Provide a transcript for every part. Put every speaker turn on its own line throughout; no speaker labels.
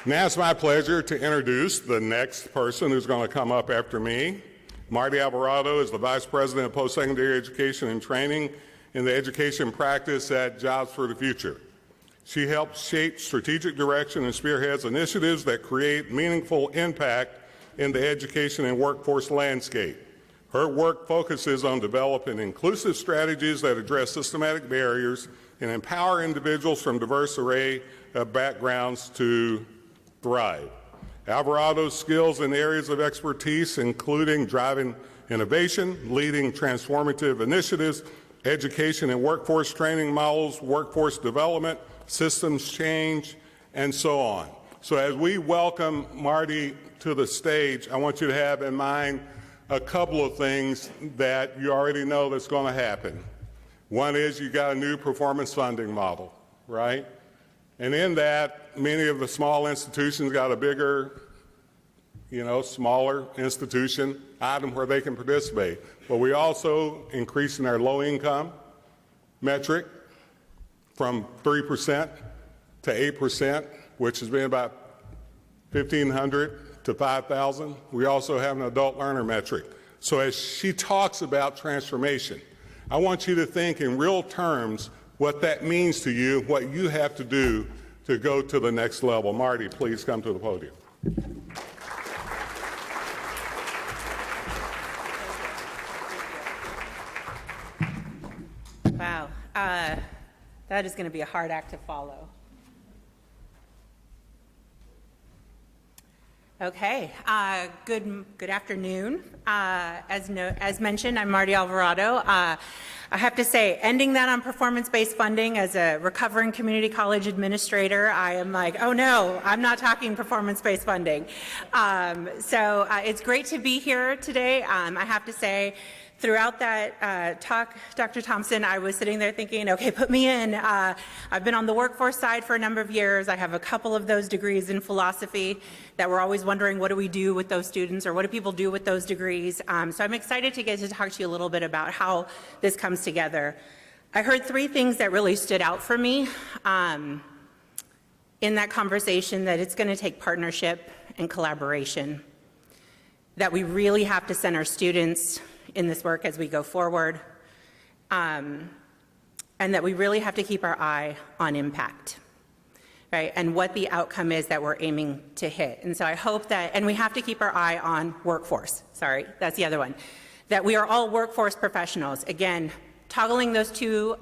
Now it's my pleasure to introduce the next person who's going to come up after me. Marty Alvarado is the Vice President of Postsecondary Education and Training in the Education Practice at Jobs for the Future. She helps shape strategic direction and spearheads initiatives that create meaningful impact in the education and workforce landscape. Her work focuses on developing inclusive strategies that address systematic barriers and empower individuals from diverse array of backgrounds to thrive. Alvarado's skills in areas of expertise, including driving innovation, leading transformative initiatives, education and workforce training models, workforce development, systems change, and so on. So as we welcome Marty to the stage, I want you to have in mind a couple of things that you already know that's going to happen. One is you got a new performance funding model, right? And in that, many of the small institutions got a bigger, smaller institution item where they can participate. But we also increasing our low income metric from 3% to 8%, which has been about 1,500 to 5,000. We also have an adult learner metric. So as she talks about transformation, I want you to think in real terms what that means to you, what you have to do to go to the next level. Marty, please come to the podium.
Wow, that is going to be a hard act to follow. Okay, good afternoon. As mentioned, I'm Marty Alvarado. I have to say, ending that on performance-based funding as a recovering community college administrator, I am like, oh no, I'm not talking performance-based funding. So it's great to be here today. I have to say, throughout that talk, Dr. Thompson, I was sitting there thinking, okay, put me in. I've been on the workforce side for a number of years. I have a couple of those degrees in philosophy that we're always wondering, what do we do with those students, or what do people do with those degrees? So I'm excited to get to talk to you a little bit about how this comes together. I heard three things that really stood out for me in that conversation: that it's going to take partnership and collaboration, that we really have to center students in this work as we go forward, and that we really have to keep our eye on impact, right? And what the outcome is that we're aiming to hit. And so I hope that, and we have to keep our eye on workforce. Sorry, that's the other one. That we are all workforce professionals. Again, toggling those two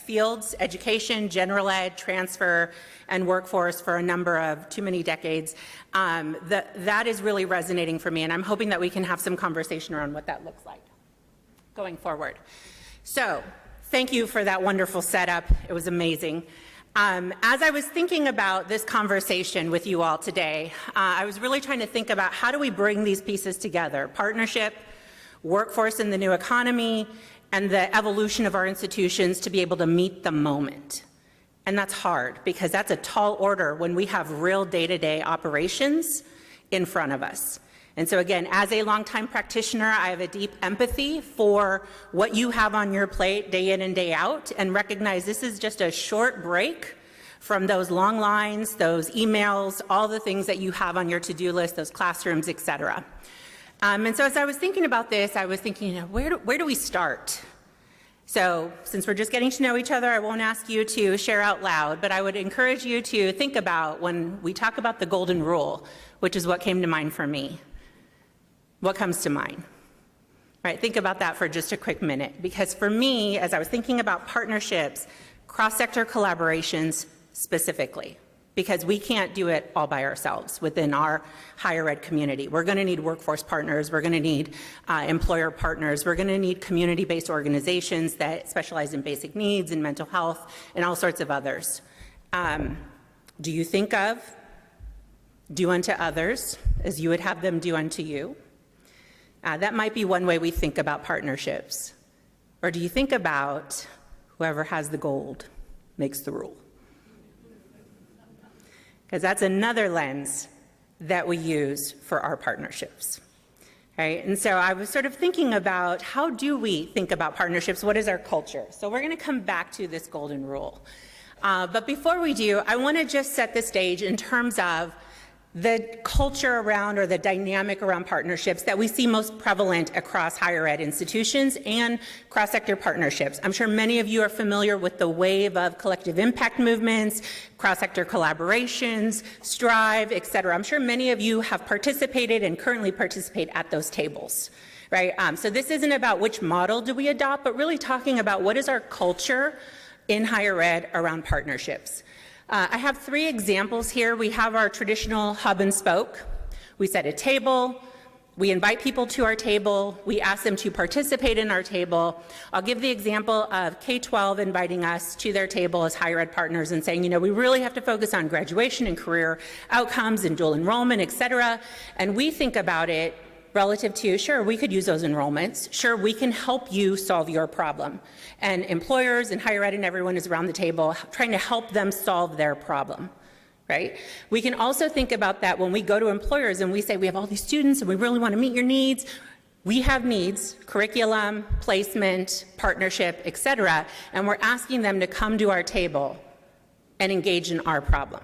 fields, education, general ed, transfer, and workforce for a number of too many decades, that is really resonating for me, and I'm hoping that we can have some conversation around what that looks like going forward. So, thank you for that wonderful setup. It was amazing. As I was thinking about this conversation with you all today, I was really trying to think about how do we bring these pieces together: partnership, workforce in the new economy, and the evolution of our institutions to be able to meet the moment. And that's hard, because that's a tall order when we have real day-to-day operations in front of us. And so again, as a longtime practitioner, I have a deep empathy for what you have on your plate day in and day out, and recognize this is just a short break from those long lines, those emails, all the things that you have on your to-do list, those classrooms, et cetera. And so as I was thinking about this, I was thinking, where do we start? So since we're just getting to know each other, I won't ask you to share out loud, but I would encourage you to think about, when we talk about the golden rule, which is what came to mind for me. What comes to mind? Right, think about that for just a quick minute, because for me, as I was thinking about partnerships, cross-sector collaborations specifically, because we can't do it all by ourselves within our higher ed community. We're going to need workforce partners, we're going to need employer partners, we're going to need community-based organizations that specialize in basic needs and mental health and all sorts of others. Do you think of do unto others as you would have them do unto you? That might be one way we think about partnerships. Or do you think about whoever has the gold makes the rule? Because that's another lens that we use for our partnerships, right? And so I was sort of thinking about, how do we think about partnerships? What is our culture? So we're going to come back to this golden rule. But before we do, I want to just set the stage in terms of the culture around or the dynamic around partnerships that we see most prevalent across higher ed institutions and cross-sector partnerships. I'm sure many of you are familiar with the wave of collective impact movements, cross-sector collaborations, Strive, et cetera. I'm sure many of you have participated and currently participate at those tables, right? So this isn't about which model do we adopt, but really talking about what is our culture in higher ed around partnerships. I have 3 examples here. We have our traditional hub and spoke. We set a table. We invite people to our table. We ask them to participate in our table. I'll give the example of K-12 inviting us to their table as higher ed partners and saying, you know, we really have to focus on graduation and career outcomes and dual enrollment, et cetera. And we think about it relative to, sure, we could use those enrollments. Sure, we can help you solve your problem. And employers and higher ed and everyone is around the table trying to help them solve their problem, right? We can also think about that when we go to employers and we say, we have all these students and we really want to meet your needs. We have needs, curriculum, placement, partnership, et cetera, and we're asking them to come to our table and engage in our problem,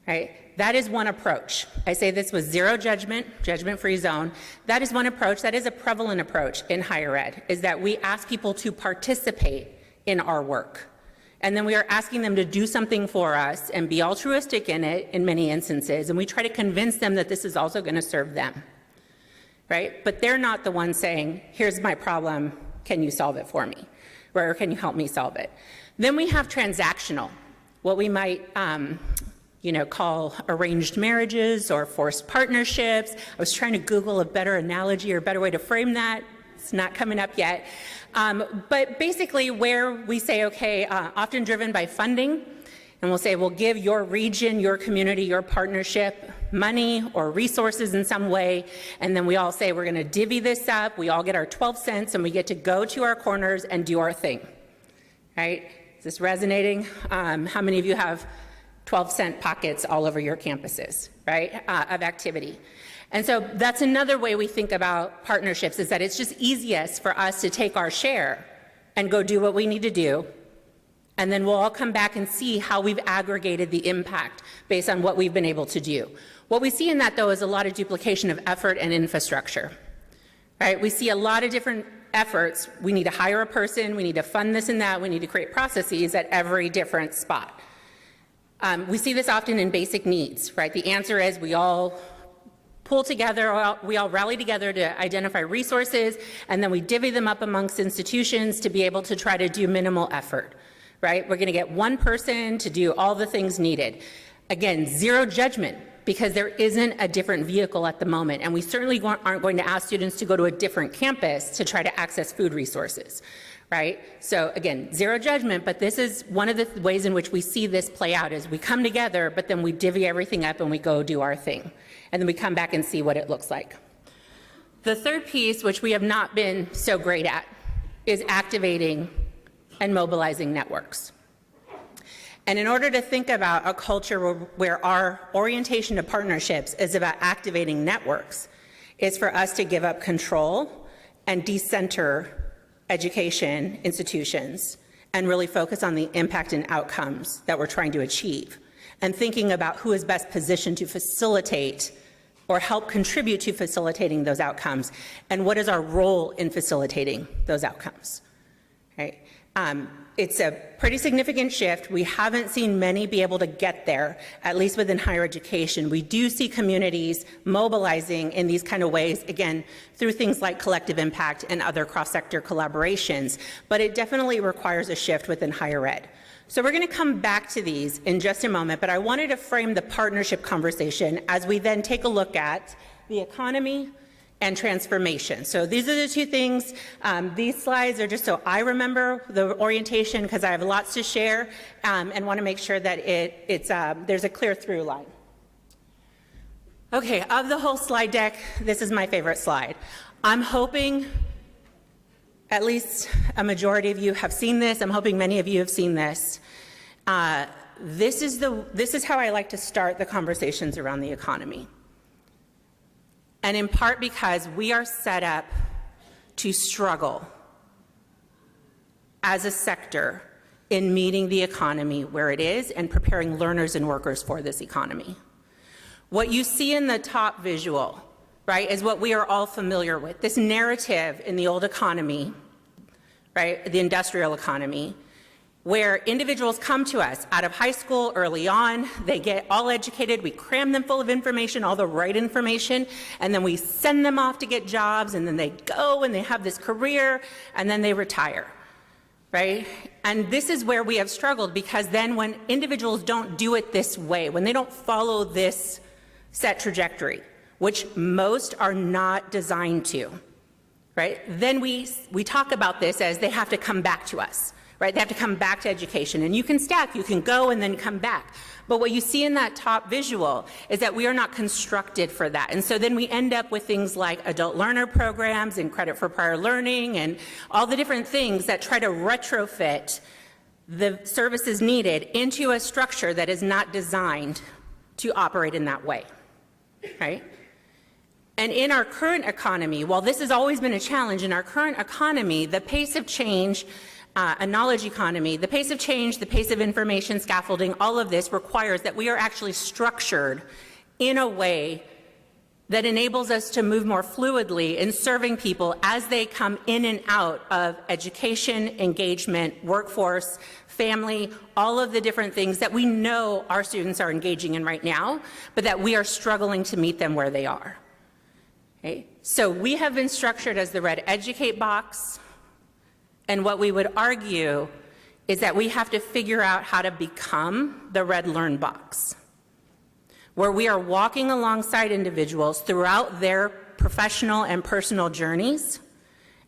right? That is one approach. I say this with zero judgment, judgment-free zone. That is one approach. That is a prevalent approach in higher ed, is that we ask people to participate in our work. And then we are asking them to do something for us and be altruistic in it in many instances. And we try to convince them that this is also going to serve them, right? But they're not the ones saying, here's my problem, can you solve it for me? Or can you help me solve it? Then we have transactional, what we might call arranged marriages or forced partnerships. I was trying to Google a better analogy or a better way to frame that. It's not coming up yet. But basically where we say, okay, often driven by funding, and we'll say, we'll give your region, your community, your partnership money or resources in some way, and then we all say, we're gonna divvy this up, we all get our 12 cents, and we get to go to our corners and do our thing, right? Is this resonating? How many of you have 12-cent pockets all over your campuses, right, of activity? And so that's another way we think about partnerships, is that it's just easiest for us to take our share and go do what we need to do, and then we'll all come back and see how we've aggregated the impact based on what we've been able to do. What we see in that, though, is a lot of duplication of effort and infrastructure, right? We see a lot of different efforts. We need to hire a person, we need to fund this and that, we need to create processes at every different spot. We see this often in basic needs, right? The answer is we all pull together, we all rally together to identify resources, and then we divvy them up amongst institutions to be able to try to do minimal effort, right? We're gonna get one person to do all the things needed. Again, zero judgment, because there isn't a different vehicle at the moment, and we certainly aren't going to ask students to go to a different campus to try to access food resources. Right? So again, zero judgment, but this is one of the ways in which we see this play out, is we come together, but then we divvy everything up and we go do our thing. And then we come back and see what it looks like. The third piece, which we have not been so great at, is activating and mobilizing networks. And in order to think about a culture where our orientation to partnerships is about activating networks, is for us to give up control and decenter education institutions and really focus on the impact and outcomes that we're trying to achieve, and thinking about who is best positioned to facilitate or help contribute to facilitating those outcomes, and what is our role in facilitating those outcomes, right? It's a pretty significant shift. We haven't seen many be able to get there, at least within higher education. We do see communities mobilizing in these kind of ways, again, through things like collective impact and other cross-sector collaborations, but it definitely requires a shift within higher ed. So we're going to come back to these in just a moment, but I wanted to frame the partnership conversation as we then take a look at the economy and transformation. So these are the two things. These slides are just so I remember the orientation, because I have lots to share and want to make sure that there's a clear through line. Okay, of the whole slide deck, this is my favorite slide. I'm hoping at least a majority of you have seen this. I'm hoping many of you have seen this. This is how I like to start the conversations around the economy. And in part because we are set up to struggle as a sector in meeting the economy where it is and preparing learners and workers for this economy. What you see in the top visual, right, is what we are all familiar with. This narrative in the old economy, right, the industrial economy, where individuals come to us out of high school early on, they get all educated, we cram them full of information, all the right information, and then we send them off to get jobs, and then they go and they have this career, and then they retire, right? And this is where we have struggled, because then when individuals don't do it this way, when they don't follow this set trajectory, which most are not designed to, right? Then we talk about this as they have to come back to us. Right? They have to come back to education. And you can stack, you can go and then come back. But what you see in that top visual is that we are not constructed for that. And so then we end up with things like adult learner programs and credit for prior learning and all the different things that try to retrofit the services needed into a structure that is not designed to operate in that way, right? And in our current economy, while this has always been a challenge, in our current economy, the pace of change, a knowledge economy, the pace of change, the pace of information scaffolding, all of this requires that we are actually structured in a way that enables us to move more fluidly in serving people as they come in and out of education, engagement, workforce, family, all of the different things that we know our students are engaging in right now, but that we are struggling to meet them where they are. Okay? So we have been structured as the red educate box. And what we would argue is that we have to figure out how to become the red learn box, where we are walking alongside individuals throughout their professional and personal journeys,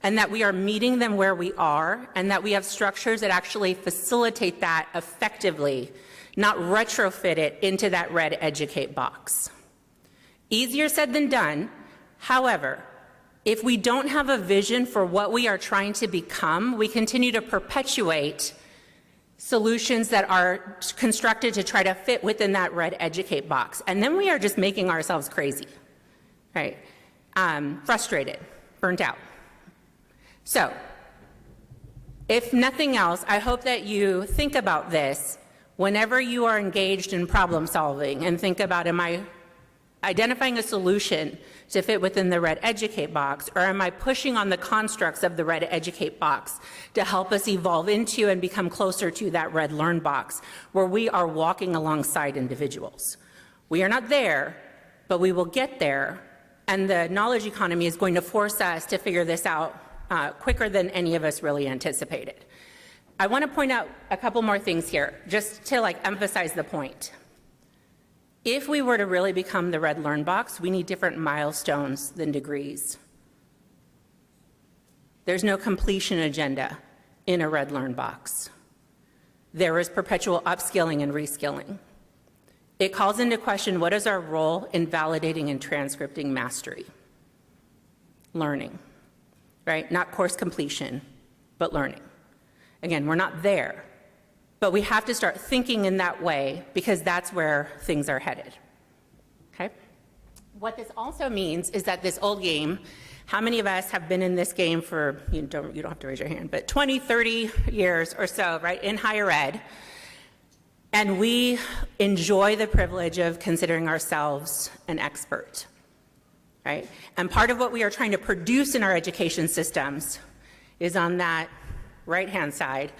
and that we are meeting them where we are, and that we have structures that actually facilitate that effectively, not retrofit it into that red educate box. Easier said than done. However, if we don't have a vision for what we are trying to become, we continue to perpetuate solutions that are constructed to try to fit within that red educate box. And then we are just making ourselves crazy, right? Frustrated, burnt out. So, if nothing else, I hope that you think about this whenever you are engaged in problem solving and think about, am I identifying a solution to fit within the red educate box, or am I pushing on the constructs of the red educate box to help us evolve into and become closer to that red learn box, where we are walking alongside individuals? We are not there, but we will get there, and the knowledge economy is going to force us to figure this out quicker than any of us really anticipated. I want to point out a couple more things here, just to emphasize the point. If we were to really become the red learn box, we need different milestones than degrees. There's no completion agenda in a red learn box. There is perpetual upskilling and reskilling. It calls into question, what is our role in validating and transcripting mastery? Learning, right? Not course completion, but learning. Again, we're not there. But we have to start thinking in that way, because that's where things are headed, okay? What this also means is that this old game, how many of us have been in this game for, you don't have to raise your hand, but 20, 30 years or so, right, in higher ed, and we enjoy the privilege of considering ourselves an expert, right? And part of what we are trying to produce in our education systems is on that right-hand side,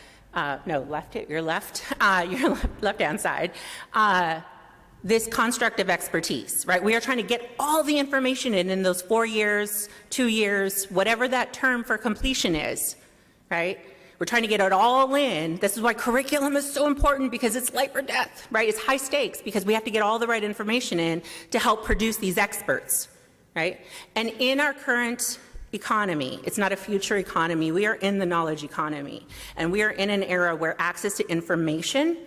your left-hand side, this construct of expertise, right? We are trying to get all the information in those 4 years, 2 years, whatever that term for completion is, right? We're trying to get it all in. This is why curriculum is so important, because it's life or death, right? It's high stakes, because we have to get all the right information in to help produce these experts, right? And in our current economy, it's not a future economy, we are in the knowledge economy, and we are in an era where access to information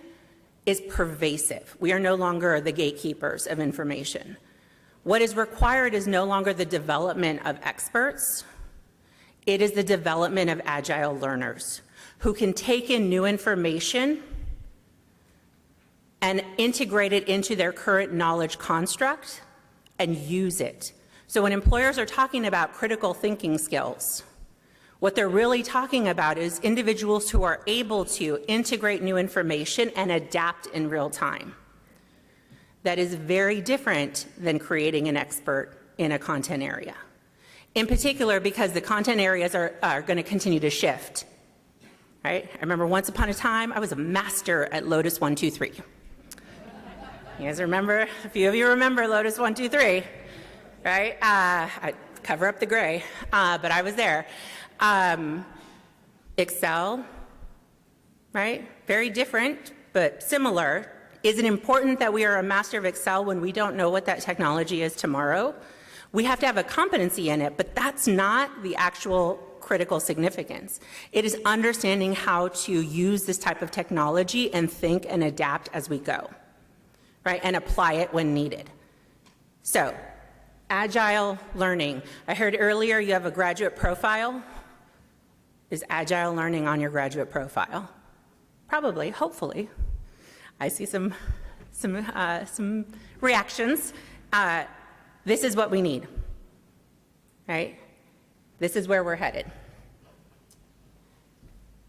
is pervasive. We are no longer the gatekeepers of information. What is required is no longer the development of experts, it is the development of agile learners who can take in new information and integrate it into their current knowledge construct and use it. So when employers are talking about critical thinking skills, What they're really talking about is individuals who are able to integrate new information and adapt in real time. That is very different than creating an expert in a content area. In particular, because the content areas are going to continue to shift. Right? I remember once upon a time, I was a master at Lotus 1, 2, 3. You guys remember? A few of you remember Lotus 1, 2, 3, right? I cover up the gray, but I was there. Excel, right? Very different, but similar. Is it important that we are a master of Excel when we don't know what that technology is tomorrow? We have to have a competency in it, but that's not the actual critical significance. It is understanding how to use this type of technology and think and adapt as we go, right? And apply it when needed. So, agile learning. I heard earlier you have a graduate profile. Is agile learning on your graduate profile? Probably, hopefully. I see some reactions. This is what we need, right? This is where we're headed.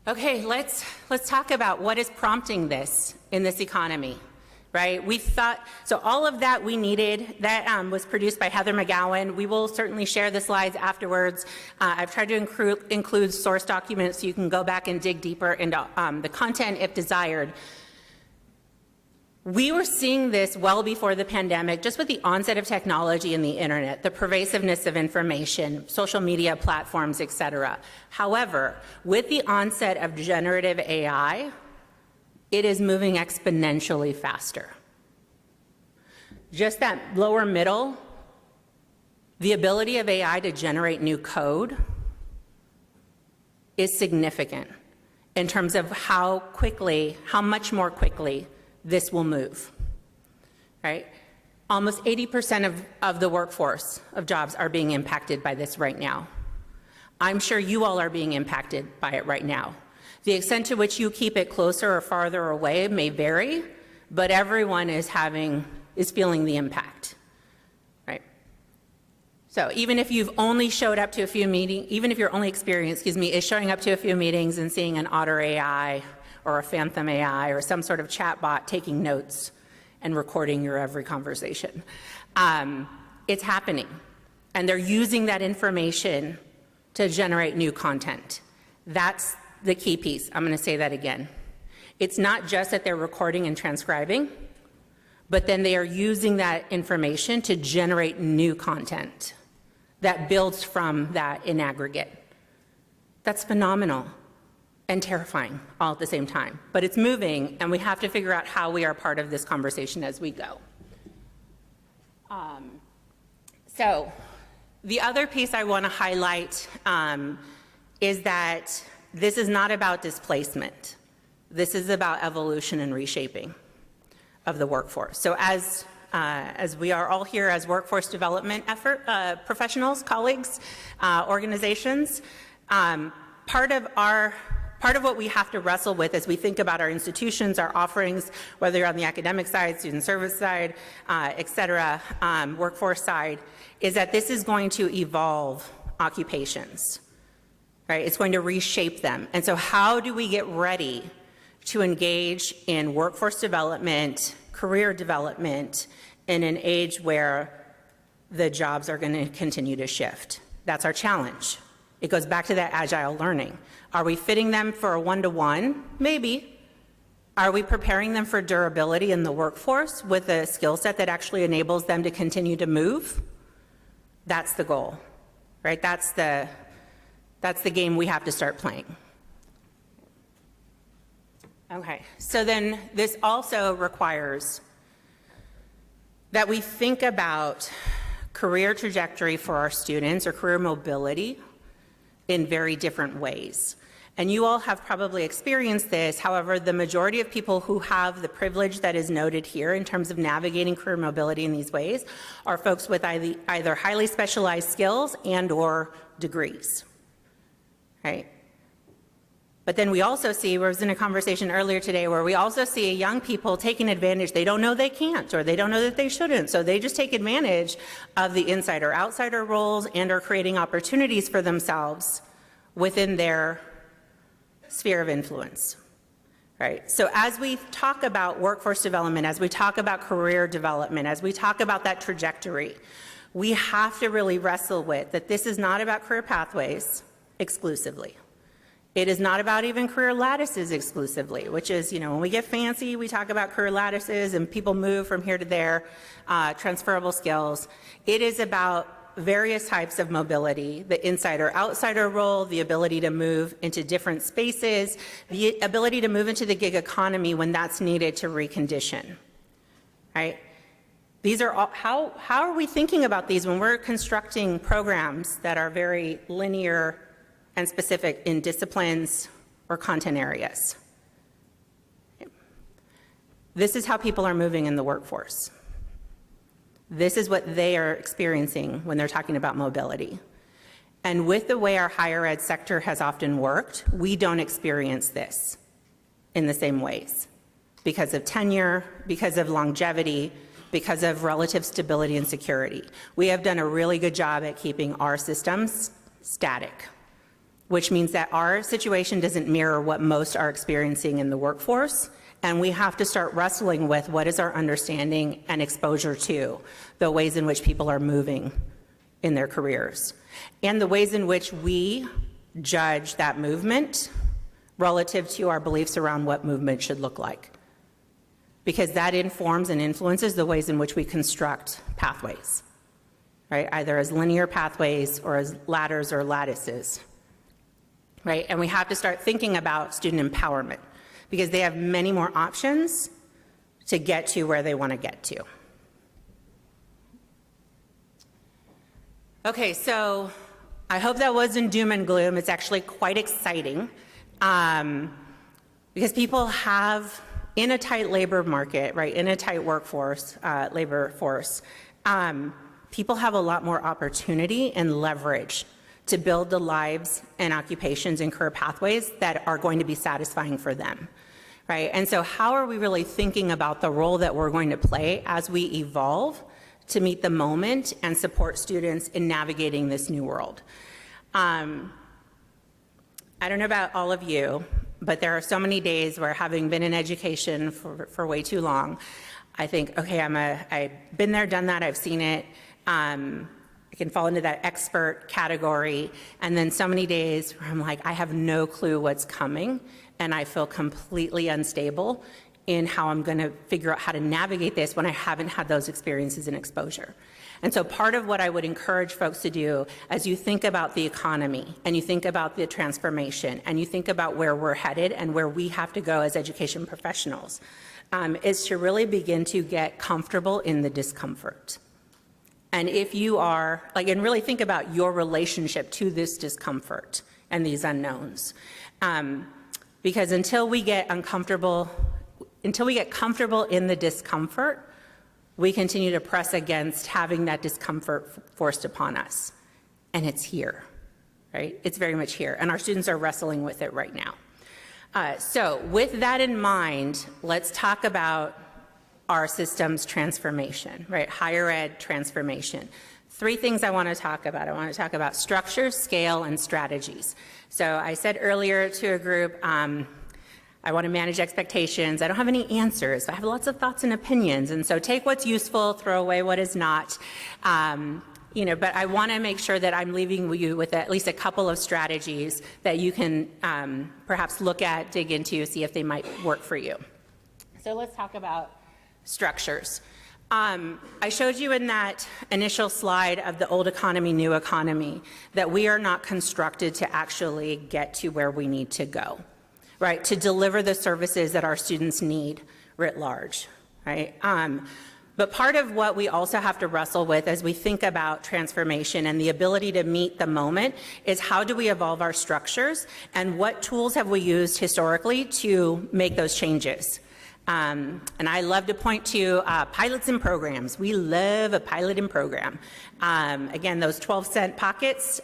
Okay, let's talk about what is prompting this in this economy, right? We thought, so all of that we needed, that was produced by Heather McGowan. We will certainly share the slides afterwards. I've tried to include source documents so you can go back and dig deeper into the content if desired. We were seeing this well before the pandemic, just with the onset of technology and the internet, the pervasiveness of information, social media platforms, et cetera. However, with the onset of generative AI, it is moving exponentially faster. Just that lower middle, the ability of AI to generate new code is significant in terms of how much more quickly this will move, right? Almost 80% of the workforce of jobs are being impacted by this right now. I'm sure you all are being impacted by it right now. The extent to which you keep it closer or farther away may vary, but everyone is feeling the impact, right? So even if you've only showed up to a few meetings, even if your only experience, is showing up to a few meetings and seeing an Otter AI or a Phantom AI or some sort of chat bot taking notes and recording your every conversation. It's happening. And they're using that information to generate new content. That's the key piece. I'm going to say that again. It's not just that they're recording and transcribing, but then they are using that information to generate new content that builds from that in aggregate. That's phenomenal and terrifying all at the same time. But it's moving, and we have to figure out how we are part of this conversation as we go. So the other piece I want to highlight is that this is not about displacement. This is about evolution and reshaping of the workforce. So as we are all here as workforce development professionals, colleagues, organizations, part of what we have to wrestle with as we think about our institutions, our offerings, whether you're on the academic side, student service side, et cetera, workforce side, is that this is going to evolve occupations, right? It's going to reshape them. And so how do we get ready to engage in workforce development, career development, in an age where the jobs are going to continue to shift? That's our challenge. It goes back to that agile learning. Are we fitting them for a one-to-one? Maybe. Are we preparing them for durability in the workforce with a skill set that actually enables them to continue to move? That's the goal, right? That's the game we have to start playing. Okay, so then this also requires that we think about career trajectory for our students or career mobility in very different ways. And you all have probably experienced this. However, the majority of people who have the privilege that is noted here in terms of navigating career mobility in these ways are folks with either highly specialized skills and or degrees, right? But then we also see, I was in a conversation earlier today where we also see young people taking advantage. They don't know they can't, or they don't know that they shouldn't. So they just take advantage of the insider-outsider roles and are creating opportunities for themselves within their sphere of influence, right? So as we talk about workforce development, as we talk about career development, as we talk about that trajectory, we have to really wrestle with that this is not about career pathways exclusively. It is not about even career lattices exclusively, which is, when we get fancy, we talk about career lattices and people move from here to there, transferable skills. It is about various types of mobility, the insider-outsider role, the ability to move into different spaces, the ability to move into the gig economy when that's needed to recondition, right? These are all, how are we thinking about these when we're constructing programs that are very linear and specific in disciplines or content areas? This is how people are moving in the workforce. This is what they are experiencing when they're talking about mobility. And with the way our higher ed sector has often worked, we don't experience this in the same ways because of tenure, because of longevity, because of relative stability and security. We have done a really good job at keeping our systems static, which means that our situation doesn't mirror what most are experiencing in the workforce. And we have to start wrestling with what is our understanding and exposure to the ways in which people are moving in their careers and the ways in which we judge that movement relative to our beliefs around what movement should look like. Because that informs and influences the ways in which we construct pathways, right? Either as linear pathways or as ladders or lattices, right? And we have to start thinking about student empowerment, because they have many more options to get to where they want to get to. Okay, so I hope that wasn't doom and gloom. It's actually quite exciting because people have, in a tight labor market, right, in a tight workforce, labor force, people have a lot more opportunity and leverage to build the lives and occupations and career pathways that are going to be satisfying for them, right? And so how are we really thinking about the role that we're going to play as we evolve to meet the moment and support students in navigating this new world? I don't know about all of you, but there are so many days where, having been in education for way too long, I think, okay, I've been there, done that, I've seen it. I can fall into that expert category, and then so many days where I'm like, I have no clue what's coming, and I feel completely unstable in how I'm going to figure out how to navigate this when I haven't had those experiences and exposure. And so part of what I would encourage folks to do as you think about the economy and you think about the transformation and you think about where we're headed and where we have to go as education professionals is to really begin to get comfortable in the discomfort. And if you are, and really think about your relationship to this discomfort and these unknowns. Because until we get comfortable in the discomfort, we continue to press against having that discomfort forced upon us. And it's here, right? It's very much here. And our students are wrestling with it right now. So with that in mind, let's talk about our system's transformation, right? Higher ed transformation. 3 things I want to talk about. I want to talk about structure, scale, and strategies. So I said earlier to a group, I want to manage expectations. I don't have any answers. I have lots of thoughts and opinions. And so take what's useful, throw away what is not. But I want to make sure that I'm leaving you with at least a couple of strategies that you can perhaps look at, dig into, see if they might work for you. So let's talk about structures. I showed you in that initial slide of the old economy, new economy, that we are not constructed to actually get to where we need to go, right? To deliver the services that our students need writ large, right? But part of what we also have to wrestle with as we think about transformation and the ability to meet the moment is how do we evolve our structures and what tools have we used historically to make those changes? And I love to point to pilots and programs. We love a pilot and program. Again, those 12-cent pockets,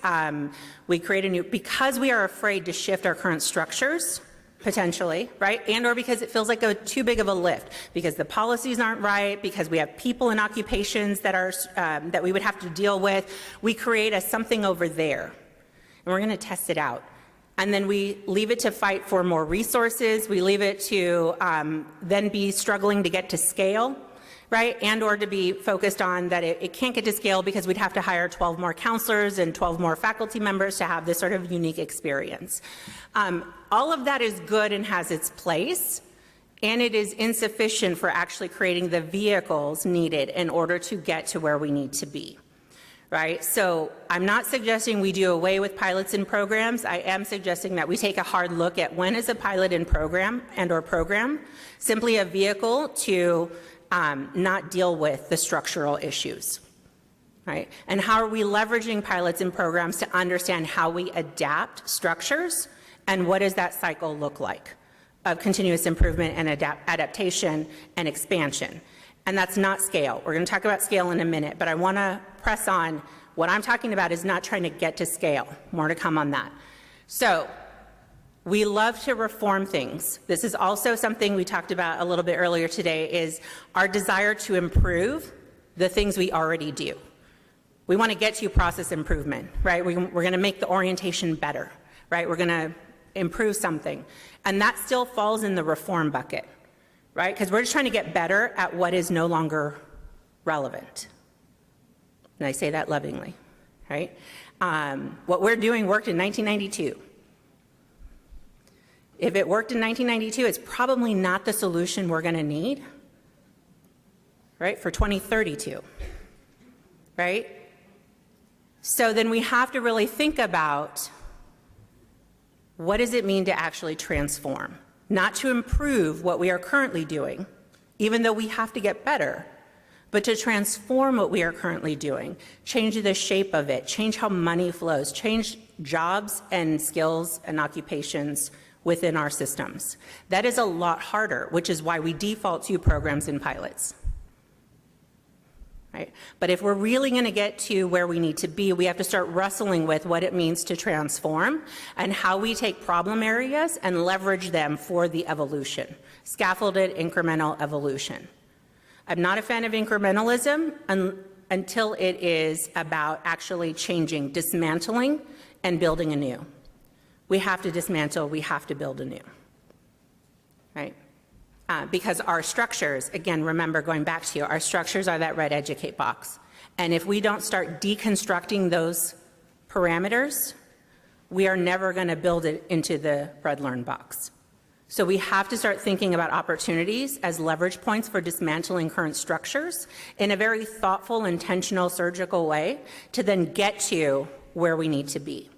we create a new, because we are afraid to shift our current structures, potentially, right? And or because it feels like too big of a lift, because the policies aren't right, because we have people in occupations that are that we would have to deal with. We create a something over there, and we're going to test it out. And then we leave it to fight for more resources. We leave it to then be struggling to get to scale, right? And or to be focused on that it can't get to scale because we'd have to hire 12 more counselors and 12 more faculty members to have this sort of unique experience. All of that is good and has its place, and it is insufficient for actually creating the vehicles needed in order to get to where we need to be. Right? So I'm not suggesting we do away with pilots and programs. I am suggesting that we take a hard look at when is a pilot in program and or program simply a vehicle to not deal with the structural issues. Right? And how are we leveraging pilots and programs to understand how we adapt structures and what does that cycle look like of continuous improvement and adaptation and expansion. And that's not scale. We're going to talk about scale in a minute, but I want to press on what I'm talking about is not trying to get to scale. More to come on that. So we love to reform things. This is also something we talked about a little bit earlier today is our desire to improve the things we already do. We want to get to process improvement, right? We're going to make the orientation better, right? We're going to improve something. And that still falls in the reform bucket. Right? Because we're just trying to get better at what is no longer relevant. And I say that lovingly, right? What we're doing worked in 1992. If it worked in 1992, it's probably not the solution we're going to need, right, for 2032, right? So then we have to really think about what does it mean to actually transform? Not to improve what we are currently doing, even though we have to get better, but to transform what we are currently doing, change the shape of it, change how money flows, change jobs and skills and occupations within our systems. That is a lot harder, which is why we default to programs and pilots. Right? But if we're really going to get to where we need to be, we have to start wrestling with what it means to transform and how we take problem areas and leverage them for the evolution, scaffolded incremental evolution. I'm not a fan of incrementalism until it is about actually changing, dismantling, and building anew. We have to dismantle, we have to build anew. Right? Because our structures, again, remember going back to you, our structures are that red educate box. And if we don't start deconstructing those parameters, we are never going to build it into the red learn box. So we have to start thinking about opportunities as leverage points for dismantling current structures in a very thoughtful, intentional, surgical way to then get to where we need to be.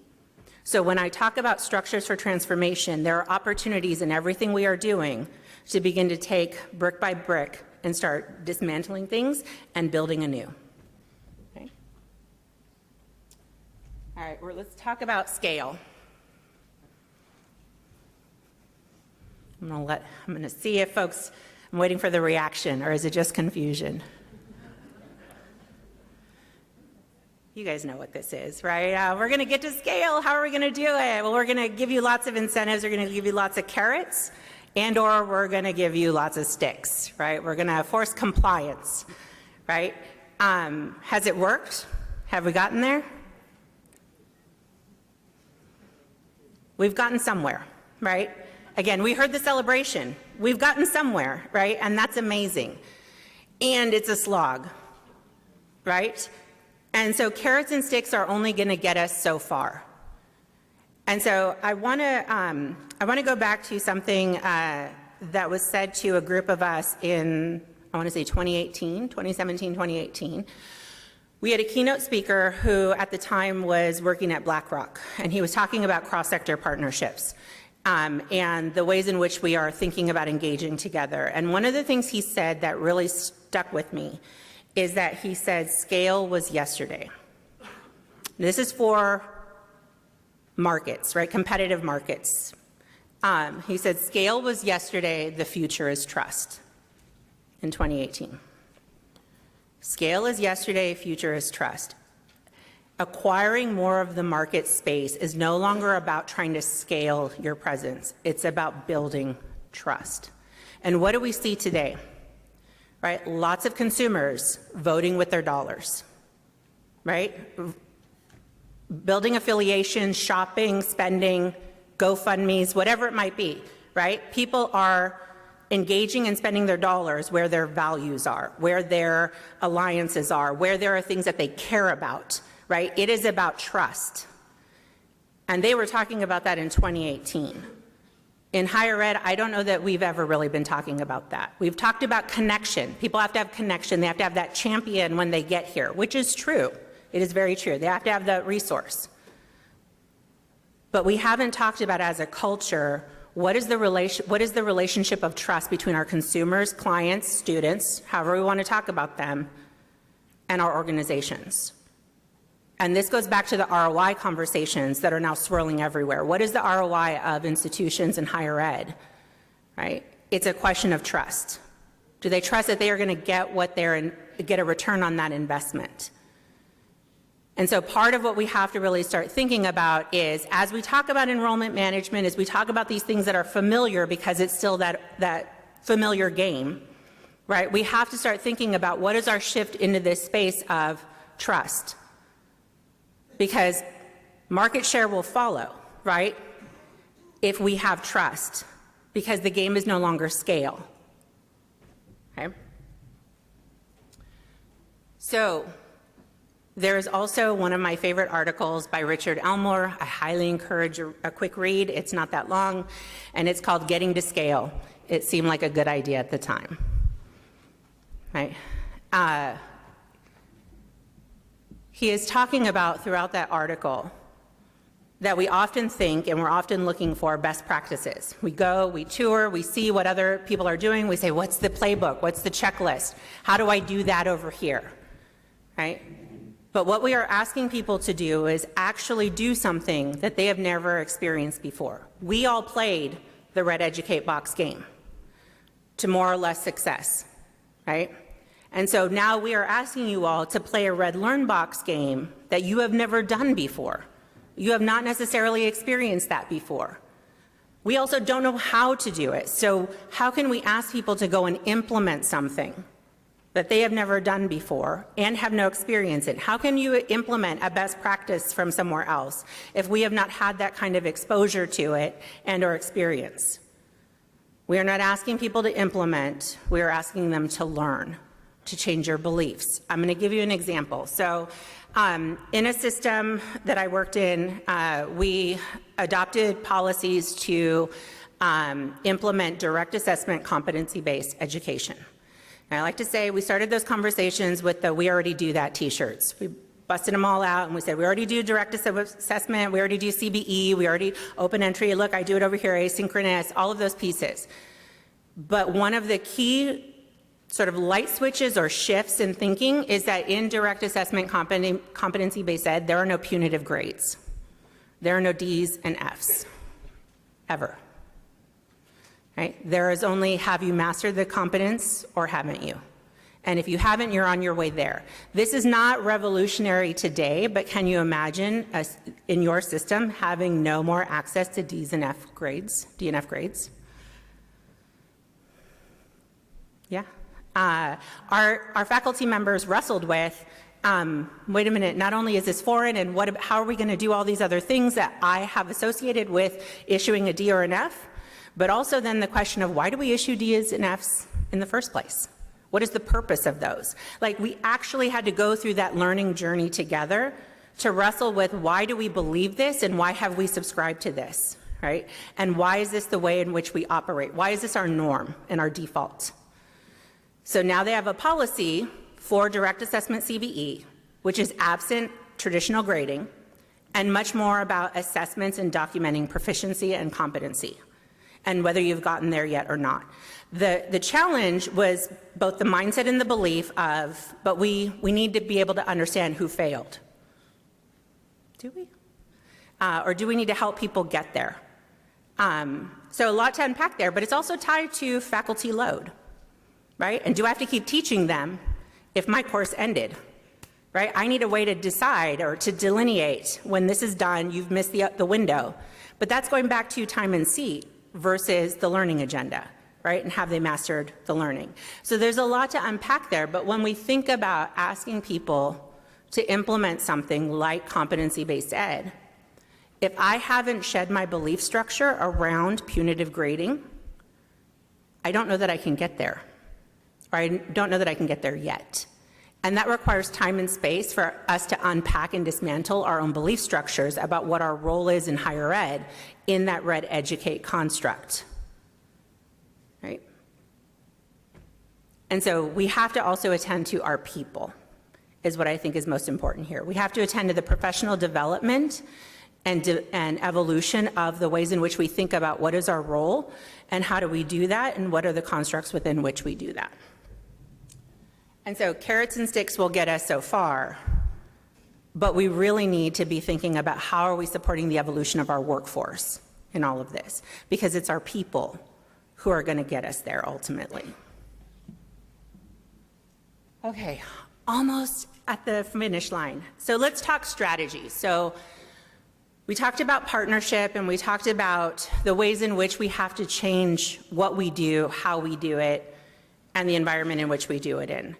So when I talk about structures for transformation, there are opportunities in everything we are doing to begin to take brick by brick and start dismantling things and building anew. Okay? All right, let's talk about scale. I'm gonna see if folks, I'm waiting for the reaction, or is it just confusion? You guys know what this is, right? We're gonna get to scale, how are we gonna do it? Well, we're gonna give you lots of incentives, we're gonna give you lots of carrots, and or we're going to give you lots of sticks, right? We're going to force compliance, right? Has it worked? Have we gotten there? We've gotten somewhere, right? Again, we heard the celebration. We've gotten somewhere, right? And that's amazing. And it's a slog, right? And so carrots and sticks are only going to get us so far. And so I want to go back to something that was said to a group of us in, I want to say 2017, 2018. We had a keynote speaker who at the time was working at BlackRock, and he was talking about cross-sector partnerships and the ways in which we are thinking about engaging together. And one of the things he said that really stuck with me is that he said, scale was yesterday. This is for markets, right? Competitive markets. He said, scale was yesterday, the future is trust in 2018. Scale is yesterday, future is trust. Acquiring more of the market space is no longer about trying to scale your presence. It's about building trust. And what do we see today? Right? Lots of consumers voting with their dollars, right? Building affiliation, shopping, spending GoFundMes, whatever it might be, right? People are engaging and spending their dollars where their values are, where their alliances are, where there are things that they care about, right? It is about trust. And they were talking about that in 2018. In higher ed, I don't know that we've ever really been talking about that. We've talked about connection. People have to have connection. They have to have that champion when they get here, which is true. It is very true. They have to have the resource. But we haven't talked about as a culture, what is the relationship of trust between our consumers, clients, students, however we want to talk about them, and our organizations. And this goes back to the ROI conversations that are now swirling everywhere. What is the ROI of institutions in higher ed, right? It's a question of trust. Do they trust that they are going to get get a return on that investment? And so part of what we have to really start thinking about is, as we talk about enrollment management, as we talk about these things that are familiar because it's still that familiar game, right? We have to start thinking about what is our shift into this space of trust. Because market share will follow, right? If we have trust, because the game is no longer scale. Okay? So, there is also one of my favorite articles by Richard Elmore. I highly encourage a quick read. It's not that long, and it's called Getting to Scale. It seemed like a good idea at the time. Right? He is talking about throughout that article that we often think and we're often looking for best practices. We go, we tour, we see what other people are doing. We say, what's the playbook? What's the checklist? How do I do that over here? Right? But what we are asking people to do is actually do something that they have never experienced before. We all played the Red Educate Box game to more or less success, right? And so now we are asking you all to play a Red Learn Box game that you have never done before. You have not necessarily experienced that before. We also don't know how to do it. So how can we ask people to go and implement something that they have never done before and have no experience in? How can you implement a best practice from somewhere else if we have not had that kind of exposure to it and or experience? We are not asking people to implement, we are asking them to learn, to change your beliefs. I'm going to give you an example. So in a system that I worked in, we adopted policies to implement direct assessment competency-based education. And I like to say we started those conversations with the "we already do that" t-shirts. We busted them all out and we said, we already do direct assessment, we already do CBE, we already open entry, look, I do it over here, asynchronous, all of those pieces. But one of the key sort of light switches or shifts in thinking is that in direct assessment competency-based ed, there are no punitive grades. There are no D's and F's, ever. Right? There is only, have you mastered the competence or haven't you? And if you haven't, you're on your way there. This is not revolutionary today, but can you imagine in your system having no more access to D's and F grades, D and F grades? Yeah. Our faculty members wrestled with, wait a minute, not only is this foreign, and how are we going to do all these other things that I have associated with issuing a D or an F? But also then the question of, why do we issue D's and F's in the first place? What is the purpose of those? Like, we actually had to go through that learning journey together to wrestle with, why do we believe this and why have we subscribed to this, right? And why is this the way in which we operate? Why is this our norm and our default? So now they have a policy for direct assessment CBE, which is absent traditional grading, and much more about assessments and documenting proficiency and competency, and whether you've gotten there yet or not. The challenge was both the mindset and the belief of, but we need to be able to understand who failed. Do we? Or do we need to help people get there? So a lot to unpack there, but it's also tied to faculty load, right? And do I have to keep teaching them if my course ended, right? I need a way to decide or to delineate when this is done, you've missed the window. But that's going back to time and seat versus the learning agenda, right? And have they mastered the learning? So there's a lot to unpack there, but when we think about asking people to implement something like competency-based ed, If I haven't shed my belief structure around punitive grading, I don't know that I can get there, or I don't know that I can get there yet. And that requires time and space for us to unpack and dismantle our own belief structures about what our role is in higher ed in that red educate construct, right? And so we have to also attend to our people, is what I think is most important here. We have to attend to the professional development and evolution of the ways in which we think about what is our role and how do we do that and what are the constructs within which we do that. And so carrots and sticks will get us so far, but we really need to be thinking about how are we supporting the evolution of our workforce in all of this, because it's our people who are going to get us there ultimately. Okay, almost at the finish line. So let's talk strategy. So we talked about partnership and we talked about the ways in which we have to change what we do, how we do it, and the environment in which we do it in.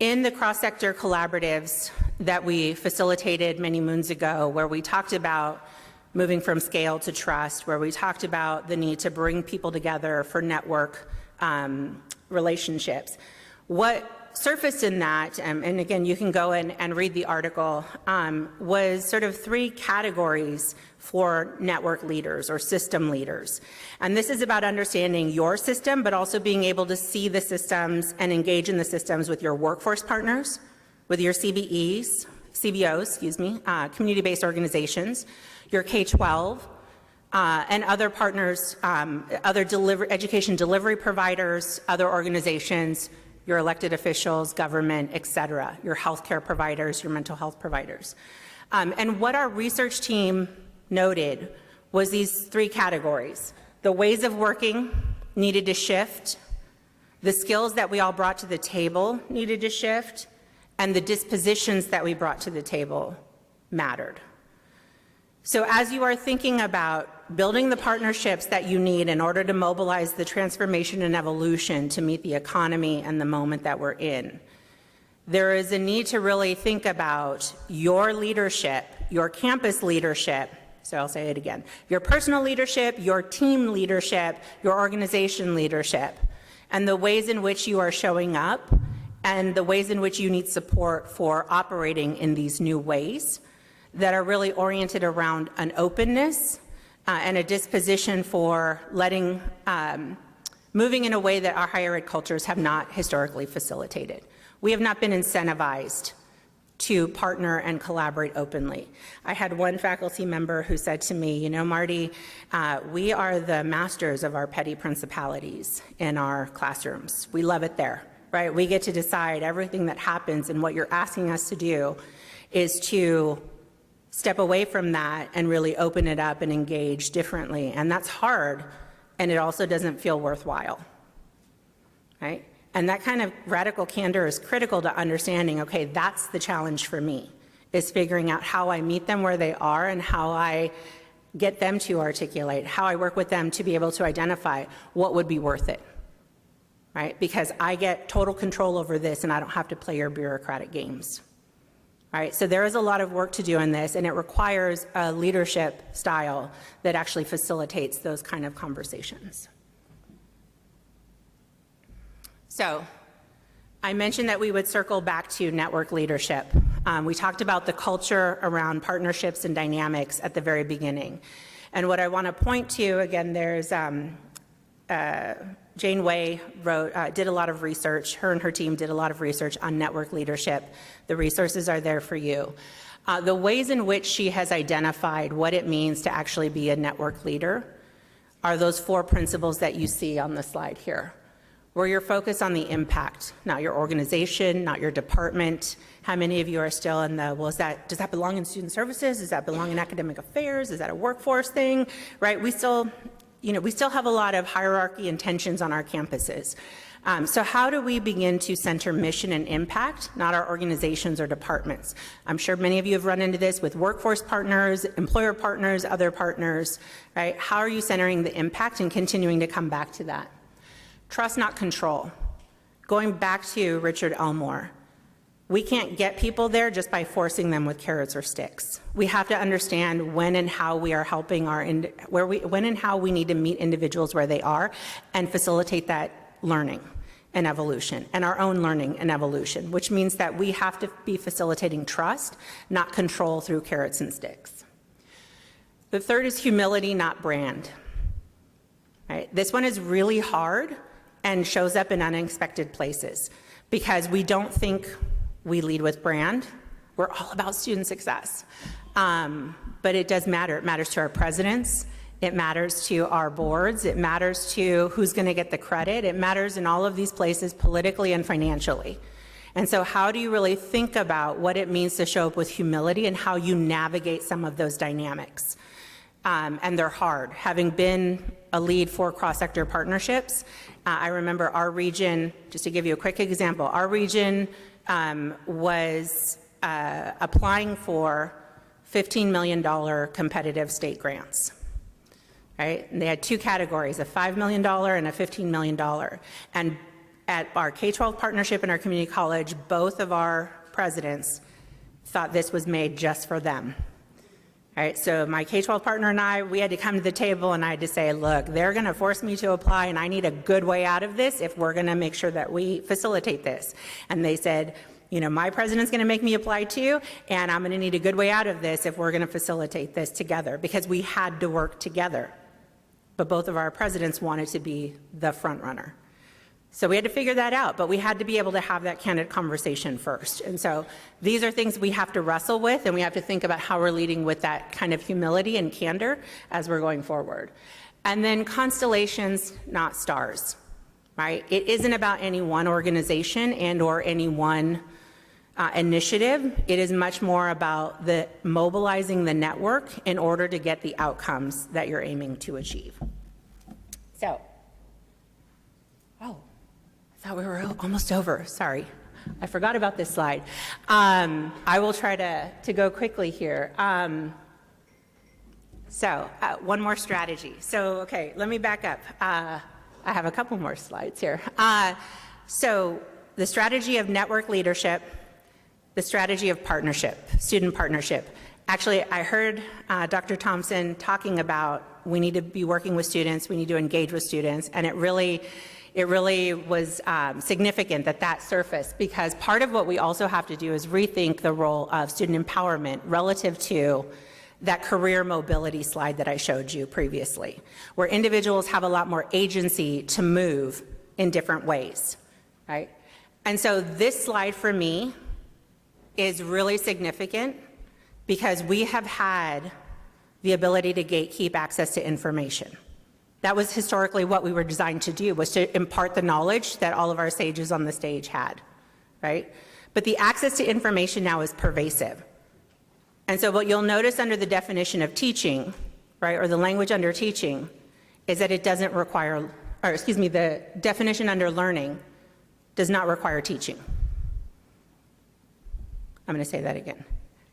In the cross-sector collaboratives that we facilitated many moons ago, where we talked about moving from scale to trust, where we talked about the need to bring people together for network relationships, what surfaced in that, and again, you can go and read the article, was sort of 3 categories for network leaders or system leaders. And this is about understanding your system, but also being able to see the systems and engage in the systems with your workforce partners, with your CBOs, community-based organizations, your K-12, and other partners, other education delivery providers, other organizations, your elected officials, government, et cetera, your healthcare providers, your mental health providers. And what our research team noted was these 3 categories. The ways of working needed to shift, the skills that we all brought to the table needed to shift, and the dispositions that we brought to the table mattered. So as you are thinking about building the partnerships that you need in order to mobilize the transformation and evolution to meet the economy and the moment that we're in, there is a need to really think about your leadership, your campus leadership, so I'll say it again, your personal leadership, your team leadership, your organization leadership, and the ways in which you are showing up and the ways in which you need support for operating in these new ways that are really oriented around an openness and a disposition for moving in a way that our higher ed cultures have not historically facilitated. We have not been incentivized to partner and collaborate openly. I had one faculty member who said to me, you know, Marty, we are the masters of our petty principalities in our classrooms. We love it there, right? We get to decide everything that happens, and what you're asking us to do is to step away from that and really open it up and engage differently. And that's hard, and it also doesn't feel worthwhile, right? And that kind of radical candor is critical to understanding, okay, that's the challenge for me, is figuring out how I meet them where they are and how I get them to articulate, how I work with them to be able to identify what would be worth it, right? Because I get total control over this and I don't have to play your bureaucratic games, right? So there is a lot of work to do in this, and it requires a leadership style that actually facilitates those kind of conversations. So I mentioned that we would circle back to network leadership. We talked about the culture around partnerships and dynamics at the very beginning. And what I want to point to, again, there's Jane Way did a lot of research. Her and her team did a lot of research on network leadership. The resources are there for you. The ways in which she has identified what it means to actually be a network leader are those 4 principles that you see on the slide here, where you're focused on the impact, not your organization, not your department. How many of you are still in the, well, does that belong in student services? Does that belong in academic affairs? Is that a workforce thing, right? We still have a lot of hierarchy and tensions on our campuses. So how do we begin to center mission and impact, not our organizations or departments? I'm sure many of you have run into this with workforce partners, employer partners, other partners, right? How are you centering the impact and continuing to come back to that? Trust, not control. Going back to Richard Elmore, We can't get people there just by forcing them with carrots or sticks. We have to understand when and how we are helping when and how we need to meet individuals where they are and facilitate that learning and evolution and our own learning and evolution, which means that we have to be facilitating trust, not control through carrots and sticks. The third is humility, not brand. Right? This one is really hard and shows up in unexpected places because we don't think we lead with brand. We're all about student success. But it does matter. It matters to our presidents. It matters to our boards. It matters to who's going to get the credit. It matters in all of these places politically and financially. And so how do you really think about what it means to show up with humility and how you navigate some of those dynamics? And they're hard. Having been a lead for cross-sector partnerships, I remember our region, just to give you a quick example, our region was applying for $15 million competitive state grants, right? And they had two categories, a $5 million and a $15 million. And at our K-12 partnership in our community college, both of our presidents thought this was made just for them. All right, so my K-12 partner and I, we had to come to the table and I had to say, look, they're gonna force me to apply and I need a good way out of this if we're gonna make sure that we facilitate this. And they said, you know, my president's gonna make me apply too, and I'm gonna need a good way out of this if we're gonna facilitate this together, because we had to work together. But both of our presidents wanted to be the front runner. So we had to figure that out, but we had to be able to have that candid conversation first. And so these are things we have to wrestle with, and we have to think about how we're leading with that kind of humility and candor as we're going forward. And then constellations, not stars, right? It isn't about any one organization and or any one initiative. It is much more about the mobilizing the network in order to get the outcomes that you're aiming to achieve. So, I thought we were almost over, sorry. I forgot about this slide. I will try to go quickly here. One more strategy. So, okay, let me back up. I have a couple more slides here. So the strategy of network leadership, the strategy of partnership, student partnership. Actually, I heard Dr. Thompson talking about we need to be working with students, we need to engage with students, and it really was significant that surfaced, because part of what we also have to do is rethink the role of student empowerment relative to that career mobility slide that I showed you previously, where individuals have a lot more agency to move in different ways, right? And so this slide for me is really significant because we have had the ability to gatekeep access to information. That was historically what we were designed to do, was to impart the knowledge that all of our sages on the stage had, right? But the access to information now is pervasive. And so what you'll notice under the definition of teaching, right, or the language under teaching, is that it doesn't require, or excuse me, the definition under learning does not require teaching. I'm going to say that again.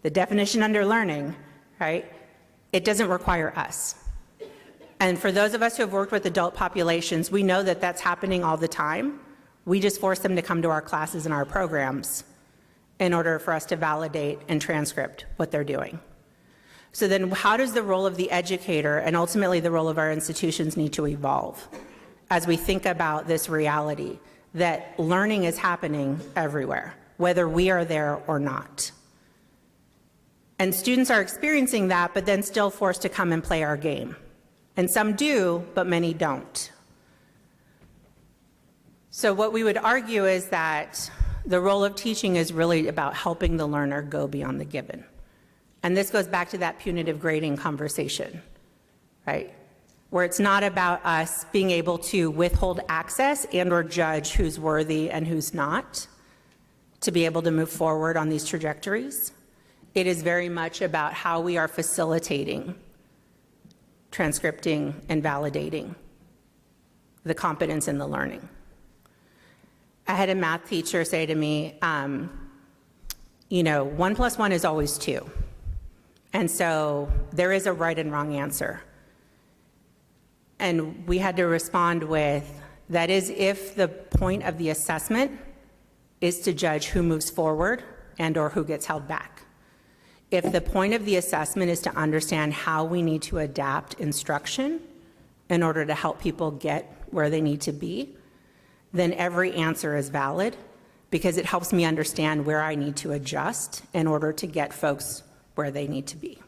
The definition under learning, right, it doesn't require us. And for those of us who have worked with adult populations, we know that that's happening all the time. We just force them to come to our classes and our programs in order for us to validate and transcript what they're doing. So then how does the role of the educator and ultimately the role of our institutions need to evolve as we think about this reality that learning is happening everywhere, whether we are there or not? And students are experiencing that, but then still forced to come and play our game. And some do, but many don't. So what we would argue is that the role of teaching is really about helping the learner go beyond the given. And this goes back to that punitive grading conversation, right? Where it's not about us being able to withhold access and or judge who's worthy and who's not to be able to move forward on these trajectories. It is very much about how we are facilitating, transcripting, and validating the competence in the learning. I had a math teacher say to me, 1 + 1 is always 2. And so there is a right and wrong answer. And we had to respond with, that is if the point of the assessment is to judge who moves forward and or who gets held back. If the point of the assessment is to understand how we need to adapt instruction in order to help people get where they need to be, then every answer is valid because it helps me understand where I need to adjust in order to get folks where they need to be,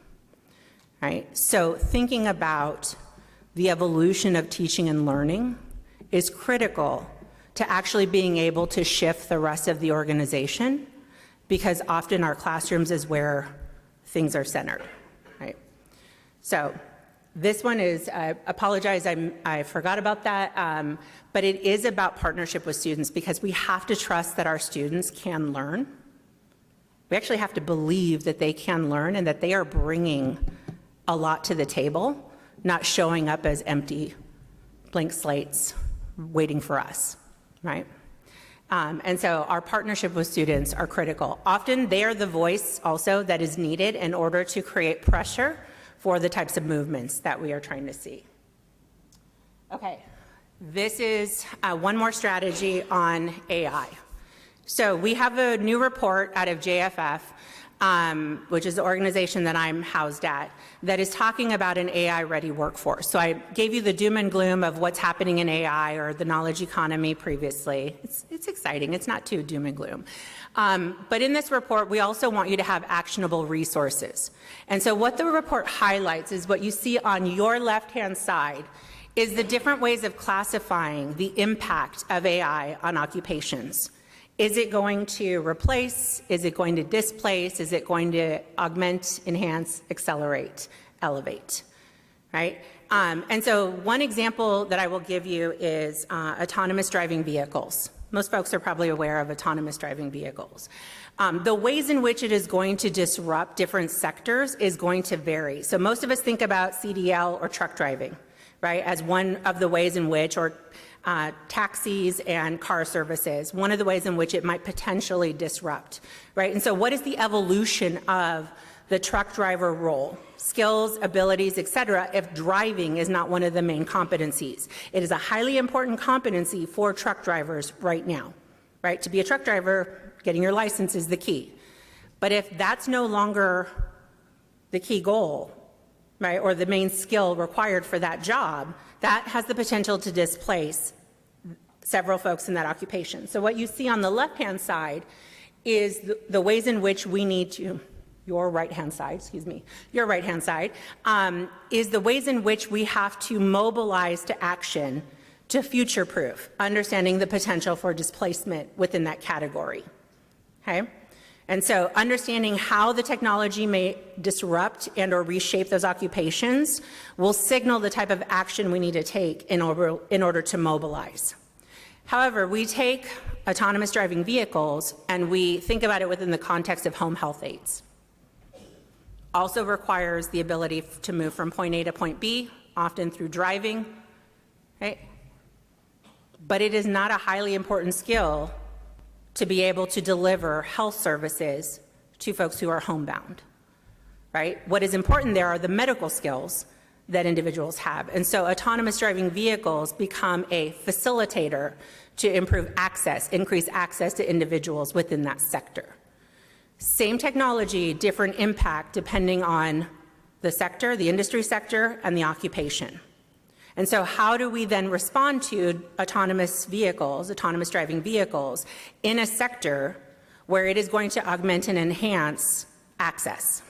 right? So thinking about the evolution of teaching and learning is critical to actually being able to shift the rest of the organization, because often our classrooms is where things are centered, right? So this one is, I apologize, I forgot about that, but it is about partnership with students, because we have to trust that our students can learn. We actually have to believe that they can learn and that they are bringing a lot to the table, not showing up as empty blank slates waiting for us, right? And so our partnership with students are critical. Often they are the voice also that is needed in order to create pressure for the types of movements that we are trying to see. Okay, this is one more strategy on AI. So we have a new report out of JFF, which is the organization that I'm housed at, that is talking about an AI-ready workforce. So I gave you the doom and gloom of what's happening in AI or the knowledge economy previously. It's exciting. It's not too doom and gloom. But in this report, we also want you to have actionable resources. And so what the report highlights is what you see on your left-hand side is the different ways of classifying the impact of AI on occupations. Is it going to replace? Is it going to displace? Is it going to augment, enhance, accelerate, elevate, right? And so one example that I will give you is autonomous driving vehicles. Most folks are probably aware of autonomous driving vehicles. The ways in which it is going to disrupt different sectors is going to vary. So most of us think about CDL or truck driving, right, as one of the ways in which, or taxis and car services, one of the ways in which it might potentially disrupt, right? And so what is the evolution of the truck driver role? Skills, abilities, et cetera, if driving is not one of the main competencies. It is a highly important competency for truck drivers right now, right? To be a truck driver, getting your license is the key. But if that's no longer the key goal, right, or the main skill required for that job, that has the potential to displace several folks in that occupation. So what you see on the left-hand side is the ways in which we need to, your right-hand side, is the ways in which we have to mobilize to action to future-proof, understanding the potential for displacement within that category, okay? And so understanding how the technology may disrupt and or reshape those occupations will signal the type of action we need to take in order to mobilize. However, we take autonomous driving vehicles and we think about it within the context of home health aides. Also requires the ability to move from point A to point B, often through driving, right? But it is not a highly important skill to be able to deliver health services to folks who are homebound, right? What is important there are the medical skills that individuals have. And so autonomous driving vehicles become a facilitator to improve access, increase access to individuals within that sector. Same technology, different impact depending on the sector, the industry sector, and the occupation. And so how do we then respond to autonomous vehicles, autonomous driving vehicles, in a sector where it is going to augment and enhance access?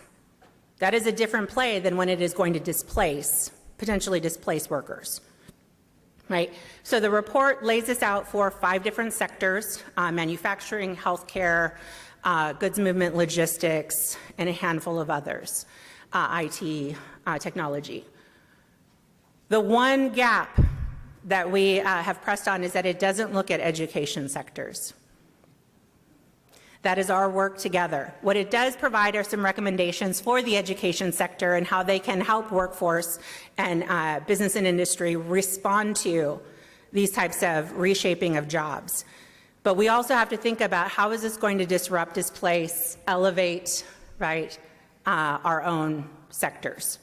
That is a different play than when it is going to displace, potentially displace workers, right? So the report lays this out for 5 different sectors: manufacturing, healthcare, goods movement, logistics, and a handful of others, IT, technology. The one gap that we have pressed on is that it doesn't look at education sectors. That is our work together. What it does provide are some recommendations for the education sector and how they can help workforce and business and industry respond to these types of reshaping of jobs. But we also have to think about how is this going to disrupt, displace, elevate, right, our own sectors.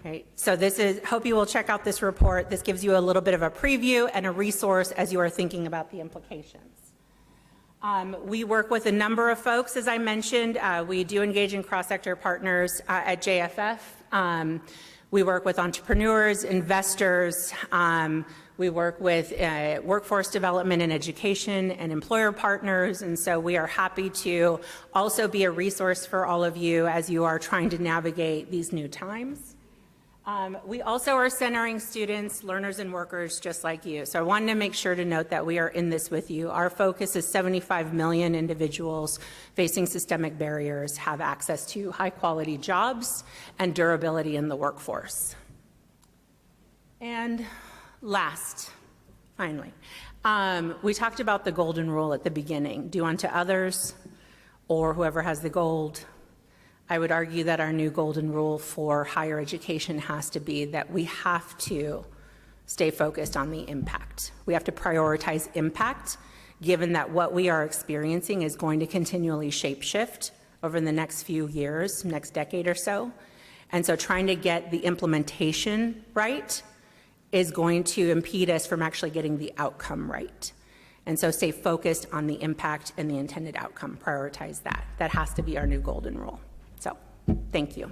Right. So this is, hope you will check out this report. This gives you a little bit of a preview and a resource as you are thinking about the implications. We work with a number of folks, as I mentioned. We do engage in cross-sector partners at JFF. We work with entrepreneurs, investors. We work with workforce development and education and employer partners. And so we are happy to also be a resource for all of you as you are trying to navigate these new times. We also are centering students, learners, and workers just like you. So I wanted to make sure to note that we are in this with you. Our focus is 75 million individuals facing systemic barriers have access to high-quality jobs and durability in the workforce. And last, finally, we talked about the golden rule at the beginning, do unto others or whoever has the gold. I would argue that our new golden rule for higher education has to be that we have to stay focused on the impact. We have to prioritize impact, given that what we are experiencing is going to continually shape-shift over the next few years, next decade or so. And so trying to get the implementation right is going to impede us from actually getting the outcome right. And so stay focused on the impact and the intended outcome. Prioritize that. That has to be our new golden rule. So, thank you.